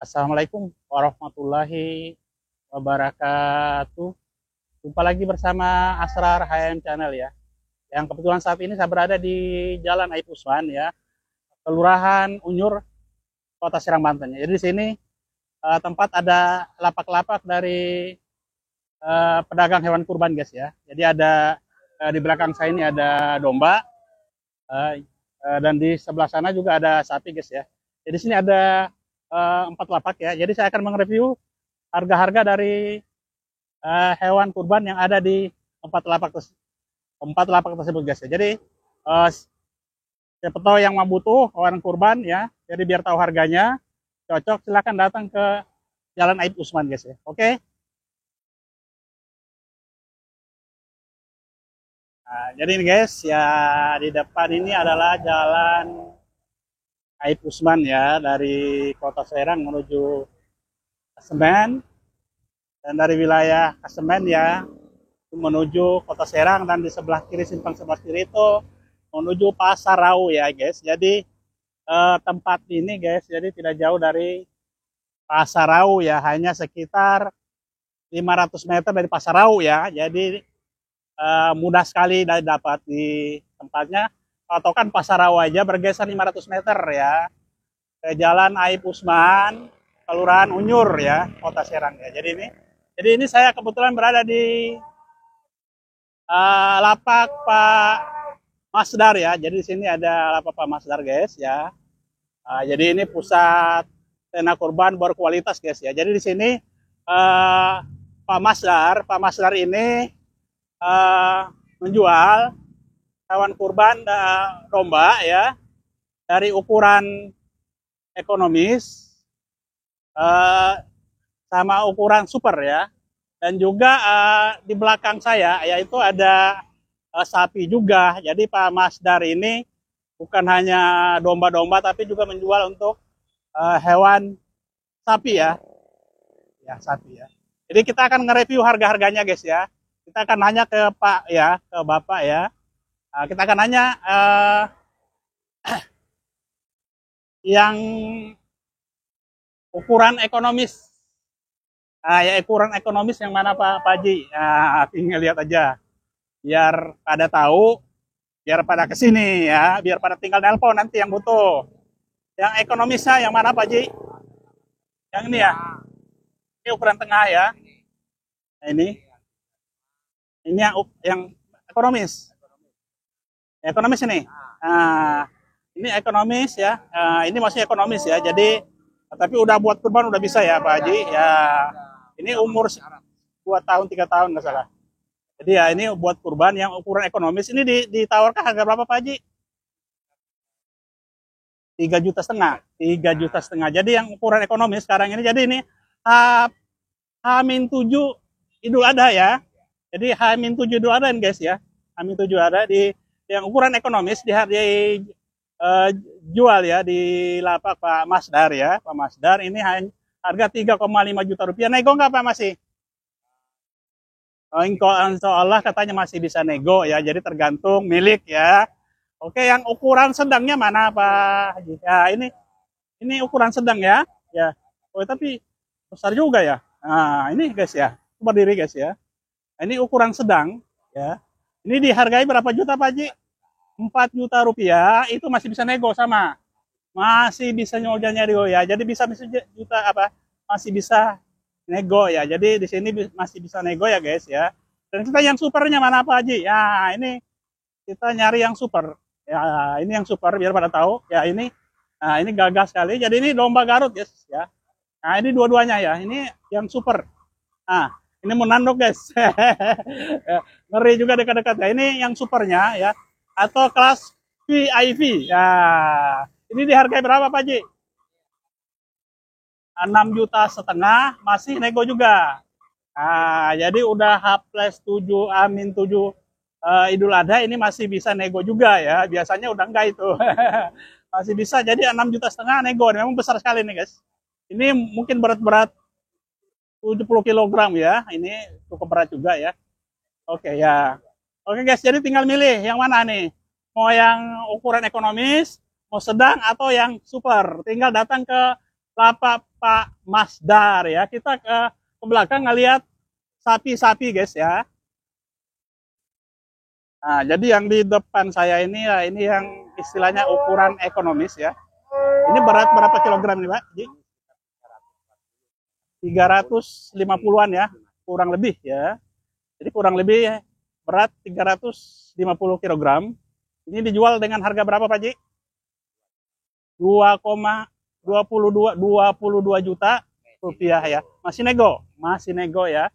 Assalamualaikum warahmatullahi wabarakatuh. Jumpa lagi bersama Asrar HM Channel ya. Yang kebetulan saat ini saya berada di Jalan Aib Usman ya, Kelurahan Unyur, Kota Serang Banten. Jadi di sini tempat ada lapak-lapak dari pedagang hewan kurban guys ya. Jadi ada di belakang saya ini ada domba dan di sebelah sana juga ada sapi guys ya. Jadi di sini ada 4 lapak ya. Jadi saya akan mereview harga-harga dari hewan kurban yang ada di 4 lapak tersebut guys ya. Jadi siapa tahu yang mau butuh hewan kurban ya, jadi biar tahu harganya cocok, silahkan datang ke Jalan Aib Usman guys ya. Oke. Nah, jadi ini guys ya, di depan ini adalah Jalan Aib Usman ya, dari Kota Serang menuju Kasemen, dan dari wilayah Kasemen ya menuju Kota Serang, dan di sebelah kiri, simpang sebelah kiri itu menuju Pasar Rau ya guys. Jadi tempat ini guys, jadi tidak jauh dari Pasar Rau ya, hanya sekitar 500 meter dari Pasar Rau ya. Jadi mudah sekali dapat di tempatnya. Patokan Pasar Rau aja bergeser 500 meter ya ke Jalan Aib Usman, Kelurahan Unyur ya, Kota Serang ya. Jadi ini saya kebetulan berada di lapak Pak Masdar ya. Jadi di sini ada lapak Pak Masdar guys ya. Jadi ini pusat ternak kurban berkualitas guys ya. Jadi di sini Pak Masdar ini menjual hewan kurban domba ya, dari ukuran ekonomis sama ukuran super ya. Dan juga di belakang saya yaitu ada sapi juga. Jadi Pak Masdar ini bukan hanya domba-domba tapi juga menjual untuk hewan sapi ya. Ya, sapi ya. Jadi kita akan nge-review harga-harganya guys ya. Kita akan nanya ke Pak ya, ke Bapak ya. Kita akan nanya yang ukuran ekonomis. Ya ukuran ekonomis yang mana Pak Haji? Tinggal lihat aja. Biar pada tahu, biar pada kesini ya, biar pada tinggal nelpon nanti yang butuh. Yang ekonomisnya yang mana Pak Haji? Yang ini ya? Ini ukuran tengah ya. Nah, ini yang ekonomis. Ekonomis ini. Nah, ini ekonomis ya. Ini masih ekonomis ya. Jadi tapi udah buat kurban udah bisa ya Pak Haji. Ya, ini umur 2 tahun 3 tahun nggak salah. Jadi ya ini buat kurban yang ukuran ekonomis. Ini ditawarkan harga berapa Pak Haji? 3,5 juta. 3,5 juta. Jadi yang ukuran ekonomis sekarang ini. Jadi ini H-7 Idul Adha ya. Jadi H-7 Idul Adha guys ya. H-7 ada di yang ukuran ekonomis dihargai jual ya di lapak Pak Masdar ya. Pak Masdar ini harga 3,5 juta rupiah. Nego nggak Pak masih? Oh, insya Allah katanya masih bisa nego ya. Jadi tergantung milik ya. Oke, yang ukuran sedangnya mana Pak? Ya ini ukuran sedang ya. Ya. Oh tapi besar juga ya. Nah ini guys ya. Berdiri guys ya. Ini ukuran sedang ya. Ini dihargai berapa juta Pak Haji? 4 juta rupiah, itu masih bisa nego sama. Masih bisa nego ya. Jadi bisa juta apa? Masih bisa nego ya. Jadi di sini masih bisa nego ya guys ya. Dan kita yang supernya mana Pak Haji? Ya, ini kita nyari yang super. Ya, ini yang super biar pada tahu. Ya, ini nah ini gagah sekali. Jadi ini domba Garut guys ya. Nah, ini dua-duanya ya. Ini yang super. Nah, ini mau nanduk guys. Ngeri juga dekat-dekat ya. Ini yang supernya ya, atau kelas VIP ya. Ini dihargai berapa Pak Haji? 6,5 juta, masih nego juga. Nah, jadi udah H+7 Amin 7 Idul Adha ini masih bisa nego juga ya. Biasanya udah enggak itu. Masih bisa, jadi 6,5 juta nego. Memang besar sekali nih guys. Ini mungkin berat-berat 70 kg ya. Ini cukup berat juga ya. Oke ya. Oke guys, jadi tinggal milih yang mana nih. Mau yang ukuran ekonomis, mau sedang atau yang super. Tinggal datang ke lapak Pak Masdar ya. Kita ke belakang ngelihat sapi-sapi guys ya. Nah, jadi yang di depan saya ini ya, ini yang istilahnya ukuran ekonomis ya. Ini berat berapa kilogram nih Pak? 350-an ya, kurang lebih ya. Jadi kurang lebih berat 350 kilogram. Ini dijual dengan harga berapa Pak Ji? 2,22 juta rupiah ya. Masih nego ya.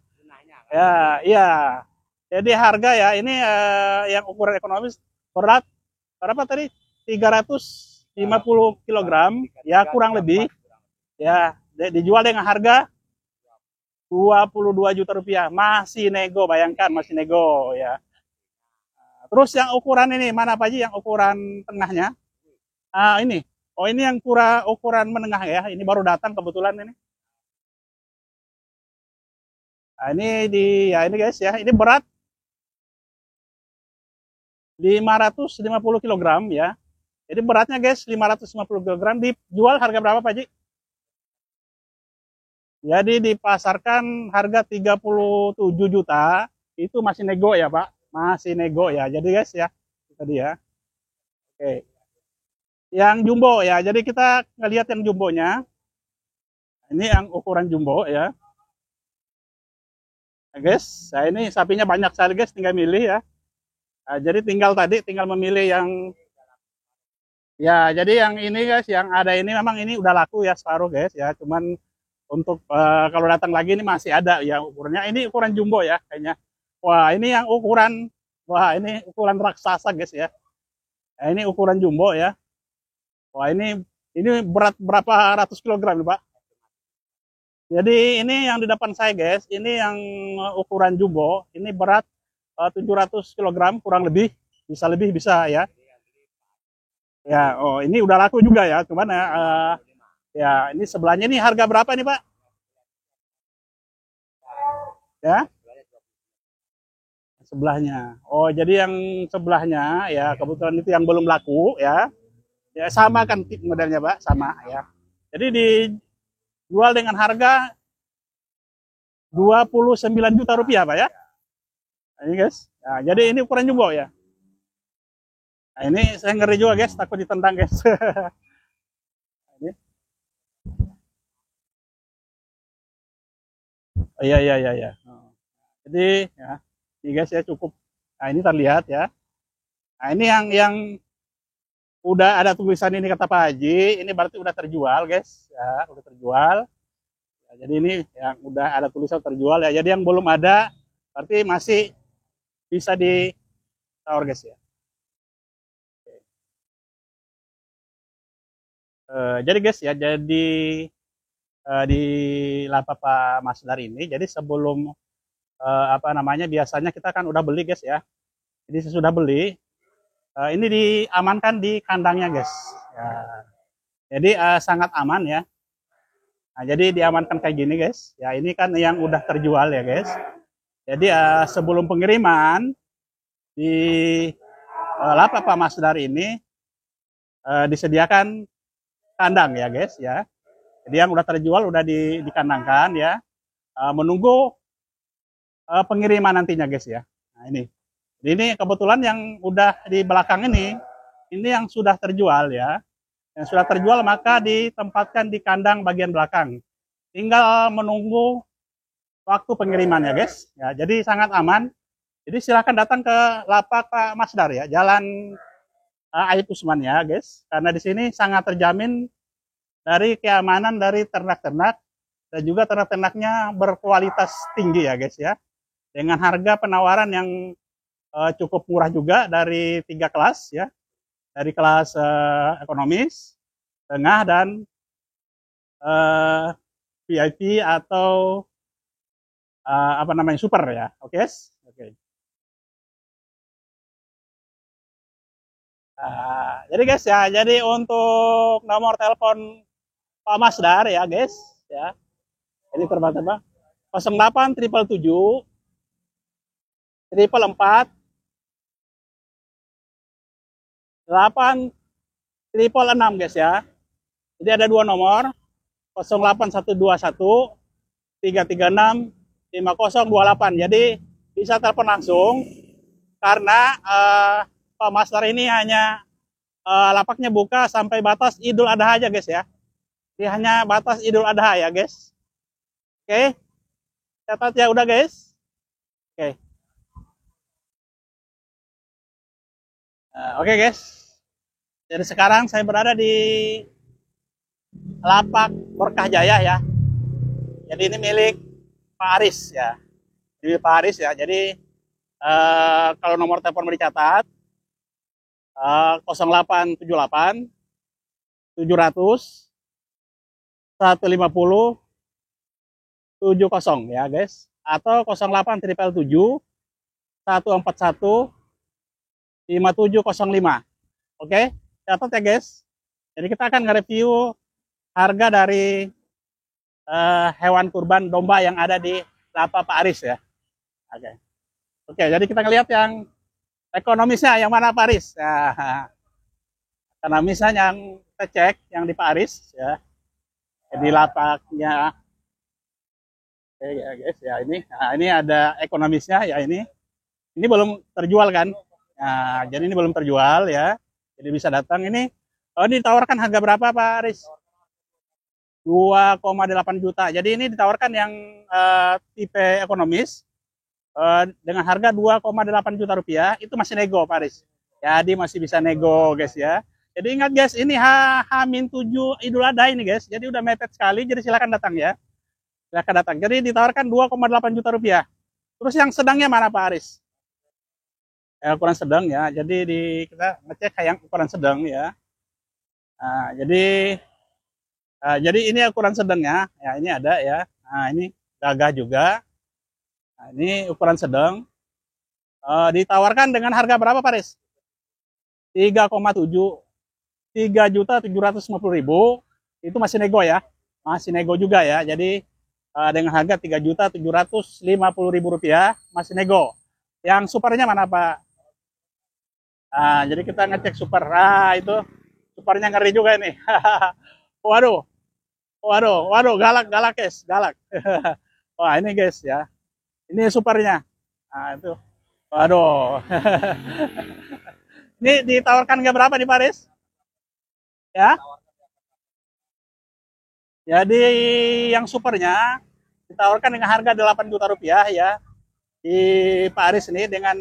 Ya, iya. Jadi harga ya ini yang ukuran ekonomis berat berapa tadi? 350 kilogram ya kurang lebih ya dijual dengan harga 22 juta rupiah. Masih nego, bayangkan masih nego ya. Terus yang ukuran ini mana Pak Ji yang ukuran tengahnya? Ini. Oh, ini yang ukuran menengah ya. Ini baru datang kebetulan ini. Nah, ini guys ya. Ini berat 550 kilogram ya. Jadi beratnya guys 550 kilogram dijual harga berapa Pak Ji? Jadi dipasarkan harga 37 juta. Itu masih nego ya Pak. Masih nego ya. Jadi guys ya. Tadi ya. Oke. Yang jumbo ya. Jadi kita ngelihat yang jumbonya. Ini yang ukuran jumbo ya. Nah, guys, nah ini sapinya banyak sekali guys, tinggal milih ya. Nah, jadi tinggal memilih yang ya. Jadi yang ini guys, yang ada ini memang ini udah laku ya separuh guys ya. Cuman untuk kalau datang lagi ini masih ada ya ukurannya. Ini ukuran jumbo ya kayaknya. Wah ini yang ukuran, wah ini ukuran raksasa guys ya. Nah, ini ukuran jumbo ya. Wah ini berat berapa ratus kilogram Pak? Jadi ini yang di depan saya guys, ini yang ukuran jumbo, ini berat 700 kilogram kurang lebih bisa ya. Ya, oh ini udah laku juga ya, cuman ya ini sebelahnya ini harga berapa nih Pak? Ya, sebelahnya. Oh jadi yang sebelahnya ya kebetulan itu yang belum laku ya. Ya sama kan modelnya Pak, sama ya. Jadi dijual dengan harga 29 juta rupiah Pak ya. Nah, ini guys. Nah, jadi ini ukuran jumbo ya. Nah, ini saya ngeri juga guys, takut ditendang guys. Ini. Oh, iya iya iya iya. Jadi ya, ini guys ya cukup. Nah, ini terlihat ya. Nah, ini yang udah ada tulisan ini kata Pak Haji, ini berarti udah terjual guys ya, udah terjual. Ya, jadi ini yang udah ada tulisan terjual ya. Jadi yang belum ada berarti masih bisa ditawar guys ya. Jadi guys ya, jadi di lapak Pak Masdar ini, jadi sebelum apa namanya biasanya kita kan udah beli guys ya. Jadi sesudah beli ini diamankan di kandangnya guys. Ya. Jadi sangat aman ya. Nah, jadi diamankan kayak gini guys. Ya ini kan yang udah terjual ya guys. Jadi sebelum pengiriman di lapak Pak Masdar ini disediakan kandang ya guys ya. Jadi yang udah terjual udah dikandangkan ya. Menunggu pengiriman nantinya guys ya. Nah ini. Jadi ini kebetulan yang udah di belakang ini yang sudah terjual ya. Yang sudah terjual maka ditempatkan di kandang bagian belakang. Tinggal menunggu waktu pengiriman ya guys. Ya, jadi sangat aman. Jadi silakan datang ke lapak Pak Masdar ya, Jalan Ayub Usman ya guys. Karena di sini sangat terjamin dari keamanan dari ternak-ternak dan juga ternak-ternaknya berkualitas tinggi ya guys ya. Dengan harga penawaran yang cukup murah juga dari 3 kelas ya. Dari kelas ekonomis, tengah dan VIP atau apa namanya super ya. Oke. Okay? Oke. Okay. Jadi guys ya, jadi untuk nomor telepon Pak Masdar ya guys ya. Ini terbang-terbang 08 777 444 8 666 guys ya. Jadi ada 2 nomor. 0821 336 5028. Jadi bisa telepon langsung karena Pak Master ini hanya lapaknya buka sampai batas Idul Adha aja guys ya. Dia hanya batas Idul Adha ya guys. Oke, catat ya udah guys. Oke. Oke guys. Jadi sekarang saya berada di lapak Berkah Jaya ya. Jadi ini milik Pak Aris ya. Ini Pak Aris ya. Jadi kalau nomor telepon mau dicatat 0878 700 150 70 ya guys, atau 0877 141 5705. Oke, catat ya guys. Jadi kita akan nge-review harga dari hewan kurban domba yang ada di lapak Pak Aris ya. Oke. Oke, jadi kita ngelihat yang ekonomisnya yang mana Pak Aris. Nah, ekonomisnya yang kita cek yang di Pak Aris ya. Jadi lapaknya. Oke ya guys ya ini. Nah, ini ada ekonomisnya ya ini. Ini belum terjual kan? Nah, jadi ini belum terjual ya. Jadi bisa datang ini. Oh, ditawarkan harga berapa Pak Aris? 2,8 juta. Jadi ini ditawarkan yang tipe ekonomis dengan harga 2,8 juta rupiah. Itu masih nego Pak Aris. Jadi masih bisa nego guys ya. Jadi ingat guys, ini H-7 Idul Adha ini guys. Jadi udah mepet sekali. Jadi silakan datang ya. Silakan datang. Jadi ditawarkan 2,8 juta rupiah. Terus yang sedangnya mana Pak Aris? Ukuran sedang ya. Jadi kita ngecek yang ukuran sedang ya. Nah, jadi ini ukuran sedangnya. Ya ini ada ya. Nah ini gagah juga. Nah, ini ukuran sedang. Ditawarkan dengan harga berapa Pak Aris? 3,7. 3.750.000 itu masih nego ya, masih nego juga ya. Jadi dengan harga 3.750.000 rupiah masih nego. Yang supernya mana Pak? Jadi kita ngecek super. Itu supernya ngeri juga ini. Waduh, waduh, galak guys, galak. Wah ini guys ya, ini supernya. Nah itu, waduh. Ini ditawarkan nggak berapa di Paris? Ya, jadi yang supernya ditawarkan dengan harga 8 juta rupiah ya di Pak Aris ini dengan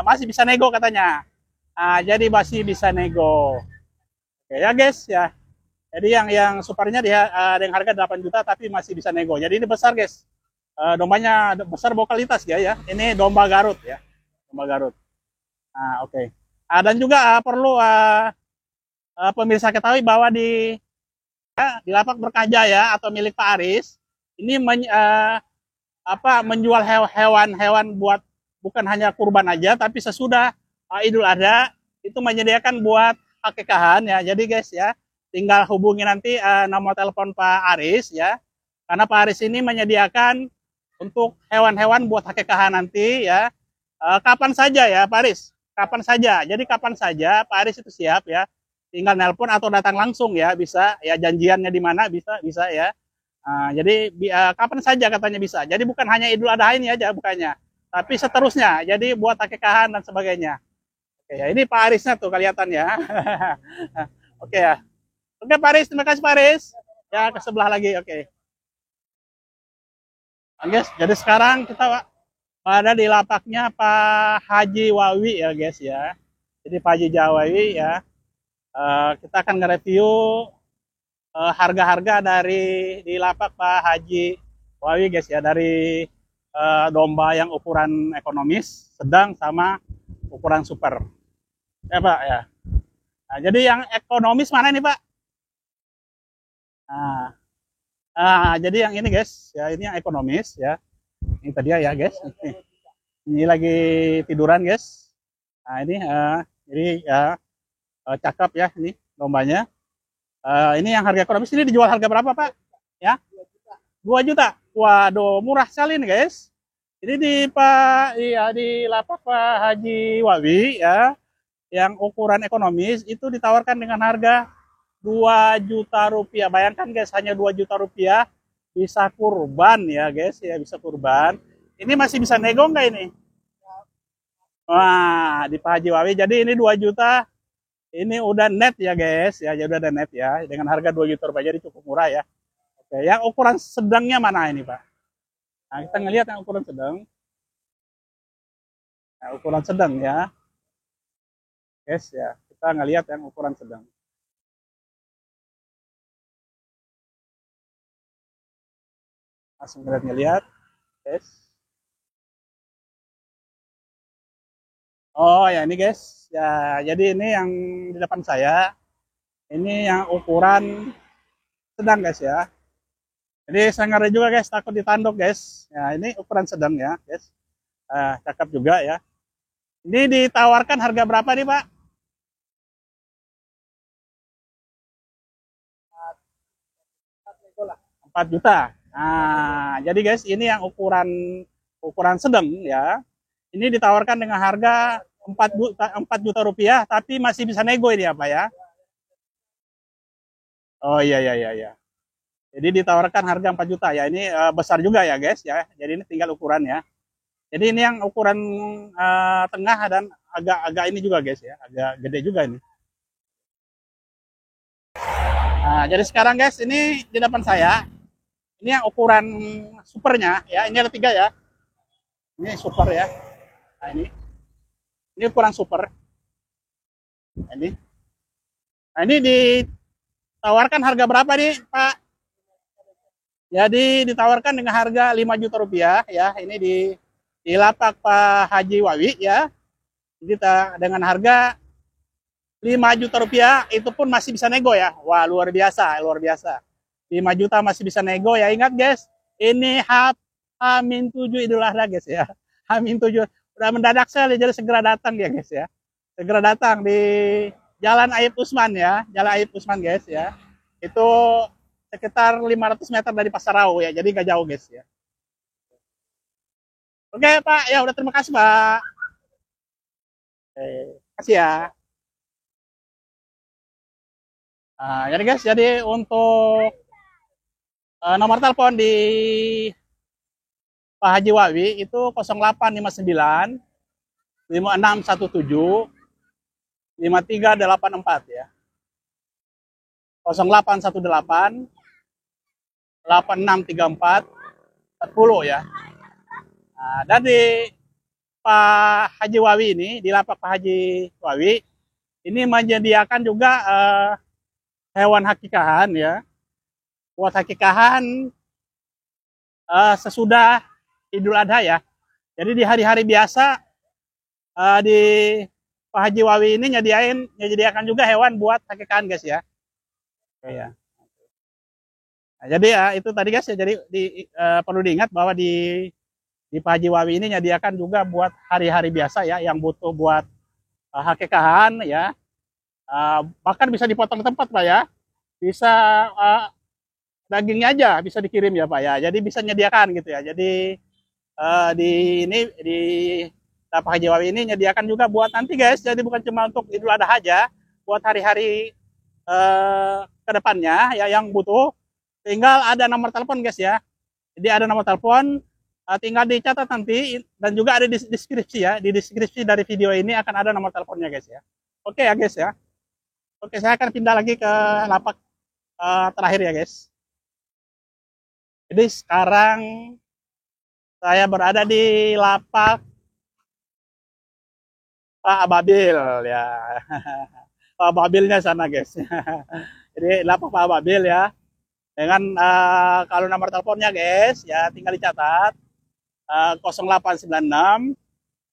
masih bisa nego katanya. Jadi masih bisa nego. Oke ya guys ya. Jadi yang supernya dia dengan harga 8 juta tapi masih bisa nego. Jadi ini besar guys. Dombanya besar vokalitas ya. Ini domba Garut ya. Domba Garut. Oke. Dan juga perlu pemirsa ketahui bahwa di lapak Berkah Jaya atau milik Pak Aris ini menjual hewan-hewan buat bukan hanya kurban aja tapi sesudah Idul Adha itu menyediakan buat akikahan ya. Jadi guys ya, tinggal hubungi nanti nomor telepon Pak Aris ya. Karena Pak Aris ini menyediakan untuk hewan-hewan buat akikahan nanti ya. Kapan saja ya Pak Aris? Kapan saja. Jadi kapan saja Pak Aris itu siap ya. Tinggal nelpon atau datang langsung ya, bisa ya, janjiannya di mana bisa ya. Jadi kapan saja katanya bisa. Jadi bukan hanya Idul Adha ini aja bukannya, tapi seterusnya. Jadi buat akikahan dan sebagainya. Oke ya, ini Pak Arisnya tuh kelihatan ya. Oke ya. Oke Pak Aris, terima kasih Pak Aris. Ya ke sebelah lagi. Oke. Guys, jadi sekarang kita ada di lapaknya Pak Haji Wawi ya guys ya. Jadi Pak Haji Wawi ya. Kita akan nge-review harga-harga dari di lapak Pak Haji Wawi guys ya, dari domba yang ukuran ekonomis, sedang sama ukuran super. Ya Pak ya. Jadi yang ekonomis mana nih Pak? Jadi yang ini guys, ya ini yang ekonomis ya. Ini tadi ya guys. Ini lagi tiduran guys. Ini jadi ya. Cakep ya ini dombanya. Ini yang harga ekonomis ini dijual harga berapa Pak? Ya, 2 juta. Waduh, murah sekali nih guys. Ini di lapak Pak Haji Wawi ya, yang ukuran ekonomis itu ditawarkan dengan harga 2 juta rupiah. Bayangkan guys, hanya 2 juta rupiah bisa kurban ya guys, ya bisa kurban. Ini masih bisa nego nggak ini? Wah, di Pak Haji Wawi. Jadi ini 2 juta, ini udah net ya guys, ya jadi udah net ya, dengan harga 2 juta rupiah, jadi cukup murah ya. Oke, yang ukuran sedangnya mana ini Pak? Nah, kita ngelihat yang ukuran sedang. Nah, ukuran sedang ya, guys ya. Kita ngelihat yang ukuran sedang. Langsung ngelihat, guys. Oh ya ini guys, ya jadi ini yang di depan saya, ini yang ukuran sedang guys ya. Jadi saya ngeri juga guys, takut ditanduk guys. Ya ini ukuran sedang ya guys. Cakep juga ya. Ini ditawarkan harga berapa nih Pak? 4 juta. Nah, jadi guys, ini yang ukuran ukuran sedang ya. Ini ditawarkan dengan harga 4 juta rupiah, tapi masih bisa nego ini ya Pak ya. Oh iya iya iya iya. Jadi ditawarkan harga 4 juta ya. Ini besar juga ya guys ya. Jadi ini tinggal ukuran ya. Jadi ini yang ukuran tengah dan agak ini juga guys ya. Agak gede juga ini. Nah, jadi sekarang guys, ini di depan saya. Ini yang ukuran supernya ya. Ini ada 3 ya. Ini super ya. Nah, ini ukuran super. Nah, ini. Nah, ini ditawarkan harga berapa nih, Pak? Jadi ditawarkan dengan harga 5 juta rupiah ya. Ini di lapak Pak Haji Wawi ya. Jadi dengan harga 5 juta rupiah itu pun masih bisa nego ya. Wah, luar biasa, luar biasa. 5 juta masih bisa nego ya. Ingat guys, ini H-7 Idul Adha guys ya. H-7 udah mendadak sekali, jadi segera datang ya guys ya. Segera datang di Jalan Aib Usman ya. Jalan Aib Usman guys ya. Itu sekitar 500 meter dari Pasarau ya. Jadi nggak jauh guys ya. Oke Pak, ya udah terima kasih Pak. Oke, kasih ya. Nah, jadi guys, jadi untuk nomor telepon di Pak Haji Wawi itu 0859 5617 5384 ya. 0818 8634 40 ya. Nah, dan di Pak Haji Wawi ini, di lapak Pak Haji Wawi, ini menyediakan juga hewan hakikahan ya. Buat hakikahan sesudah Idul Adha ya. Jadi di hari-hari biasa di Pak Haji Wawi ini nyediakan juga hewan buat hakikahan guys ya. Oke ya. Nah, jadi ya itu tadi guys ya. Jadi perlu diingat bahwa di Pak Haji Wawi ini nyediakan juga buat hari-hari biasa ya, yang butuh buat hakikahan ya. Bahkan bisa dipotong tempat Pak ya. Bisa dagingnya aja bisa dikirim ya Pak ya. Jadi bisa nyediakan gitu ya. Jadi di ini di Pak Haji Wawi ini nyediakan juga buat nanti guys. Jadi bukan cuma untuk Idul Adha aja, buat hari-hari ke depannya ya yang butuh. Tinggal ada nomor telepon guys ya. Jadi ada nomor telepon, tinggal dicatat nanti, dan juga ada di deskripsi ya. Di deskripsi dari video ini akan ada nomor teleponnya guys ya. Oke ya guys ya. Oke, saya akan pindah lagi ke lapak terakhir ya guys. Jadi sekarang saya berada di lapak Pak Ababil ya. Pak Ababilnya sana guys. Jadi lapak Pak Ababil ya. Dengan kalau nomor teleponnya guys ya tinggal dicatat 0896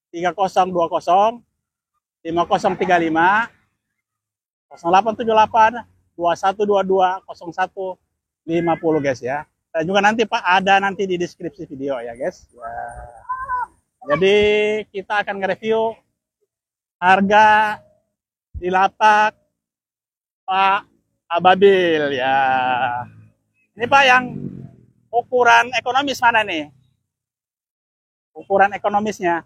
3020 5035 0878 2122 0150 guys ya. Dan juga nanti Pak ada nanti di deskripsi video ya guys. Ya. Jadi kita akan nge-review harga di lapak Pak Ababil ya. Ini Pak yang ukuran ekonomis mana nih? Ukuran ekonomisnya.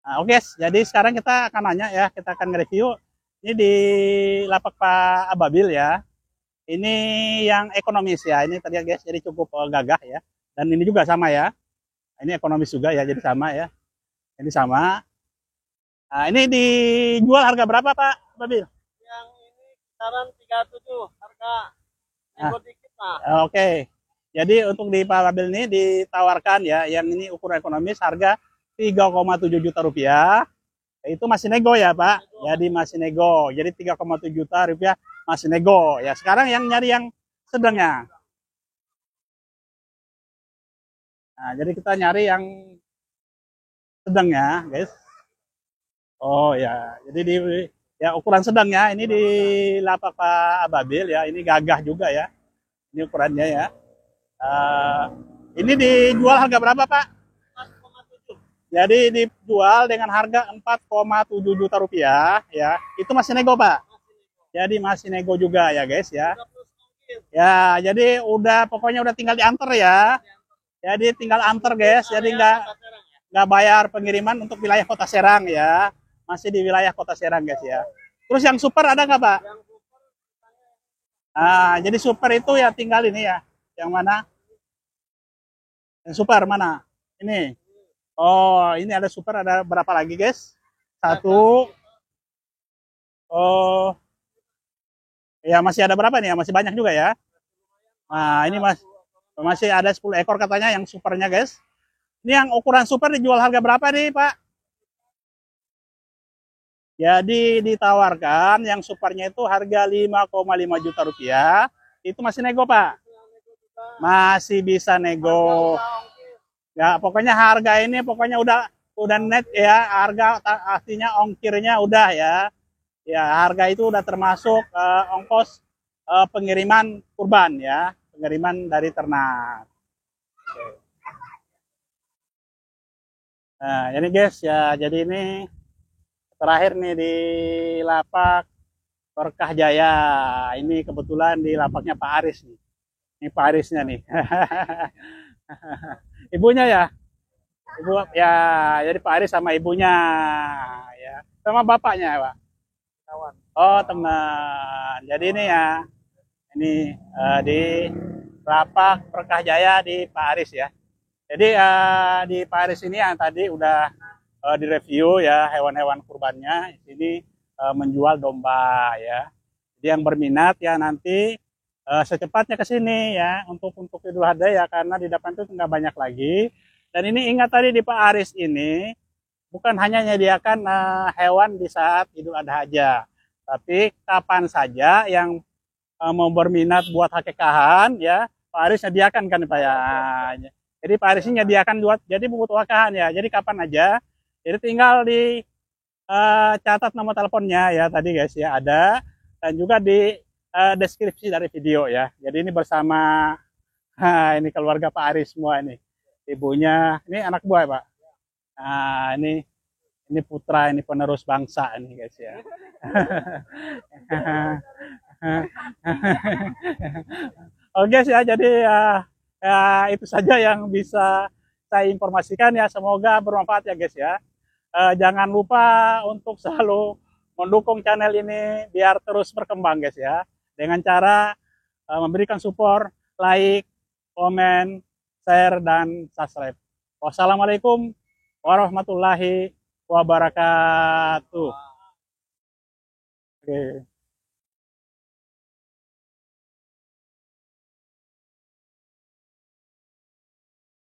Nah, oke, jadi sekarang kita akan nanya ya, kita akan nge-review. Ini di lapak Pak Ababil ya. Ini yang ekonomis ya. Ini tadi ya guys, jadi cukup gagah ya. Dan ini juga sama ya. Ini ekonomis juga ya, jadi sama ya. Ini sama. Nah, ini dijual harga berapa Pak Ababil? Yang ini kisaran 37 harga Nah, nego dikit lah. oke. Jadi untuk di Pak Ababil ini ditawarkan ya, yang ini ukuran ekonomis harga 3,7 juta rupiah. Itu masih nego ya Pak. Jadi masih nego. Jadi 3,7 juta rupiah masih nego. Ya sekarang yang nyari yang sedangnya. Nah, jadi kita nyari yang sedangnya, guys. Oh ya, jadi di ya ukuran sedangnya ini di lapak Pak Ababil ya. Ini gagah juga ya. Ini ukurannya ya. Uh, ini dijual harga berapa Pak? 4,7. Jadi dijual dengan harga 4,7 juta rupiah ya. Itu masih nego Pak. Jadi masih nego juga ya guys ya. Ya, jadi udah pokoknya udah tinggal diantar ya. Jadi tinggal antar guys. Jadi nggak bayar pengiriman untuk wilayah Kota Serang ya. Masih di wilayah Kota Serang guys ya. Terus yang super ada nggak Pak? Nah, jadi super itu ya tinggal ini ya. Yang mana? Yang super mana? Ini. Oh, ini ada super, ada berapa lagi guys? Satu. Oh, ya masih ada berapa nih ya? Masih banyak juga ya. Nah, ini masih ada 10 ekor katanya yang supernya guys. Ini yang ukuran super dijual harga berapa nih Pak? Jadi ditawarkan yang supernya itu harga 5,5 juta rupiah. Itu masih nego Pak? Masih bisa nego. Ya pokoknya harga ini pokoknya udah net ya. Harga artinya ongkirnya udah ya. Ya harga itu udah termasuk ongkos pengiriman kurban ya. Pengiriman dari ternak. Nah ini guys ya. Jadi ini terakhir nih di lapak Berkah Jaya. Ini kebetulan di lapaknya Pak Aris nih. Ini Pak Arisnya nih. Ibunya ya. Ibu ya, jadi Pak Aris sama ibunya ya. Sama bapaknya, Pak. Kawan. Oh, teman. Jadi ini ya. Ini di lapak Berkah Jaya di Pak Aris ya. Jadi di Pak Aris ini yang tadi udah direview ya hewan-hewan kurbannya. Ini menjual domba ya. Jadi yang berminat ya nanti secepatnya ke sini ya untuk Idul Adha ya karena di depan itu nggak banyak lagi. Dan ini ingat tadi di Pak Aris ini bukan hanya menyediakan hewan di saat Idul Adha aja, tapi kapan saja yang mau berminat buat hakikahan ya Pak Aris sediakan kan Pak ya. Jadi Pak Aris ini menyediakan buat jadi buat wakahan ya. Jadi kapan aja. Jadi tinggal di catat nomor teleponnya ya tadi guys ya ada dan juga di deskripsi dari video ya. Jadi ini bersama ini keluarga Pak Aris semua ini. Ibunya ini anak buah ya, Pak. Nah, ini putra ini penerus bangsa ini guys ya. Oke guys ya jadi ya itu saja yang bisa saya informasikan ya semoga bermanfaat ya guys ya. Jangan lupa untuk selalu mendukung channel ini biar terus berkembang guys ya dengan cara memberikan support, like, komen, share dan subscribe. Wassalamualaikum warahmatullahi wabarakatuh. Oke.